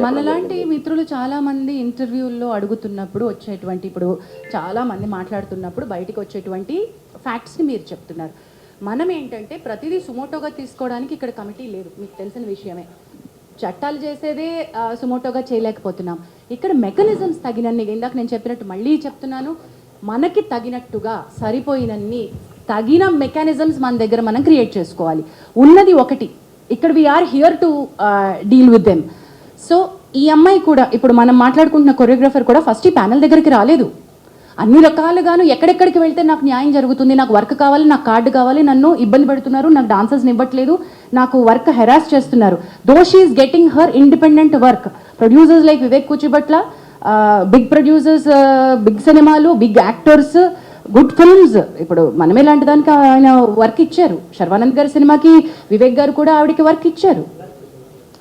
మనలాంటి మిత్రులు చాలా మంది ఇంటర్వ్యూల్లో అడుగుతున్నప్పుడు వచ్చేటువంటి, ఇప్పుడు చాలా మంది మాట్లాడుతున్నప్పుడు బయటికి వచ్చేటువంటి ఫ్యాక్ట్స్ని మీరు చెప్తున్నారు. మనం ఏంటంటే ప్రతిదీ సుమోటోగా తీసుకోవడానికి ఇక్కడ కమిటీ లేదు, మీకు తెలిసిన విషయమే. చట్టాలు చేసేదే సుమోటోగా చేయలేకపోతున్నాం. ఇక్కడ మెకానిజమ్స్ తగినన్ని, ఇందాక నేను చెప్పినట్టు మళ్ళీ చెప్తున్నాను, మనకి తగినట్టుగా సరిపోయినన్ని తగిన మెకానిజమ్స్ మన దగ్గర మనం క్రియేట్ చేసుకోవాలి. ఉన్నది ఒకటి, ఇక్కడ we are here to deal with them. So ఈ అమ్మాయి కూడా, ఇప్పుడు మనం మాట్లాడుకుంటున్న కొరియోగ్రాఫర్ కూడా ఫస్ట్ ఈ ప్యానల్ దగ్గరికి రాలేదు. అన్ని రకాలుగాను ఎక్కడెక్కడికి వెళ్తే నాకు న్యాయం జరుగుతుంది, నాకు వర్క్ కావాలి, నాకు కార్డు కావాలి, నన్ను ఇబ్బంది పెడుతున్నారు, నాకు డాన్సర్స్ని ఇవ్వట్లేదు, నాకు వర్క్ హెరాస్ చేస్తున్నారు. Though she is getting her independent work. Producers like Vivek Kuchibhotla, big producers, big సినిమాలు, బిగ్ యాక్టర్స్, గుడ్ ఫిల్మ్స్. ఇప్పుడు మనమే లాంటి దానికి ఆయన వర్క్ ఇచ్చారు. శర్వానంద్ గారి సినిమాకి వివేక్ గారు కూడా ఆవిడకి వర్క్ ఇచ్చారు.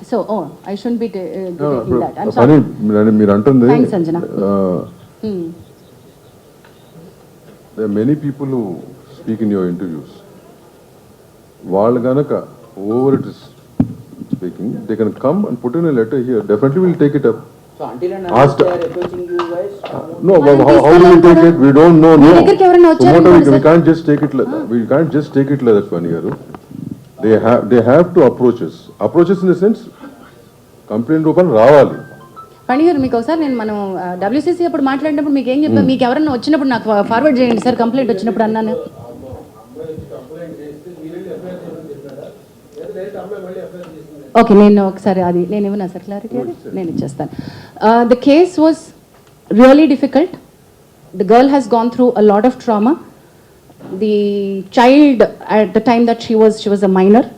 సో ఐ షుడ్ బి మీరు అంటుంది. Thanks Anjana. There are many people who speak in your interviews. వాళ్ళు గనక over it is speaking, they can come and put in a letter here. Definitely we'll take it up. So until and unless they are approaching you guys, no, how do we take it? We don't know. No. We can't just take it. We can't just take it like that, Panigaru. They have to approach us. Approach us in the sense, complaint రూపం రావాలి. పనిగారు, మీకు ఒకసారి నేను మనం WCC అప్పుడు మాట్లాడినప్పుడు మీకు ఏం చెప్పాను, మీకు ఎవరన్నా వచ్చినప్పుడు నాకు ఫార్వర్డ్ చేయండి సార్ కంప్లైంట్ వచ్చినప్పుడు అన్నాను. ఓకే, నేను ఒకసారి అది నేను ఇవ్వనా సార్ క్లారిటీ, అది నేను ఇచ్చేస్తాను. The case was really difficult. The girl has gone through a lot of trauma. The child at the time that she was a minor.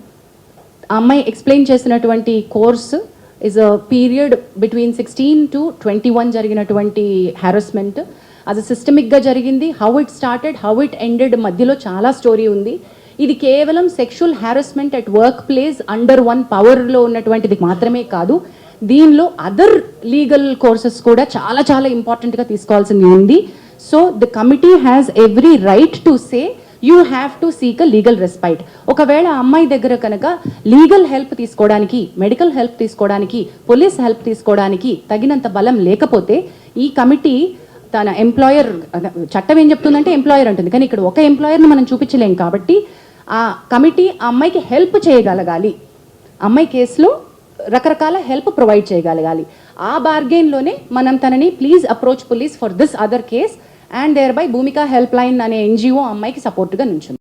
ఆ అమ్మాయి ఎక్స్ప్లెయిన్ చేసినటువంటి course is a period between 16 to 21 జరిగినటువంటి harassment. అది సిస్టమిక్గా జరిగింది. How it started, how it ended, మధ్యలో చాలా story ఉంది. ఇది కేవలం sexual harassment at work place under one పవర్లో ఉన్నటువంటిది మాత్రమే కాదు, దీనిలో అదర్ లీగల్ కోర్సెస్ కూడా చాలా చాలా ఇంపార్టెంట్గా తీసుకోవాల్సింది ఉంది. So the committee has every right to say you have to seek a legal respite. ఒకవేళ అమ్మాయి దగ్గర కనుక లీగల్ హెల్ప్ తీసుకోవడానికి, మెడికల్ హెల్ప్ తీసుకోవడానికి, పోలీస్ హెల్ప్ తీసుకోవడానికి తగినంత బలం లేకపోతే ఈ కమిటీ తన ఎంప్లాయర్, చట్టం ఏం చెప్తుందంటే ఎంప్లాయర్ అంటుంది, కానీ ఇక్కడ ఒక ఎంప్లాయర్ని మనం చూపించలేం. కాబట్టి ఆ కమిటీ ఆ అమ్మాయికి హెల్ప్ చేయగలగాలి, అమ్మాయి కేసులో రకరకాల హెల్ప్ ప్రొవైడ్ చేయగలగాలి. ఆ బార్గెన్లోనే మనం తనని please approach police for this other case and there by Bhumika help line అనే ఎన్జిఓ అమ్మాయికి సపోర్ట్గా నిల్చుంది.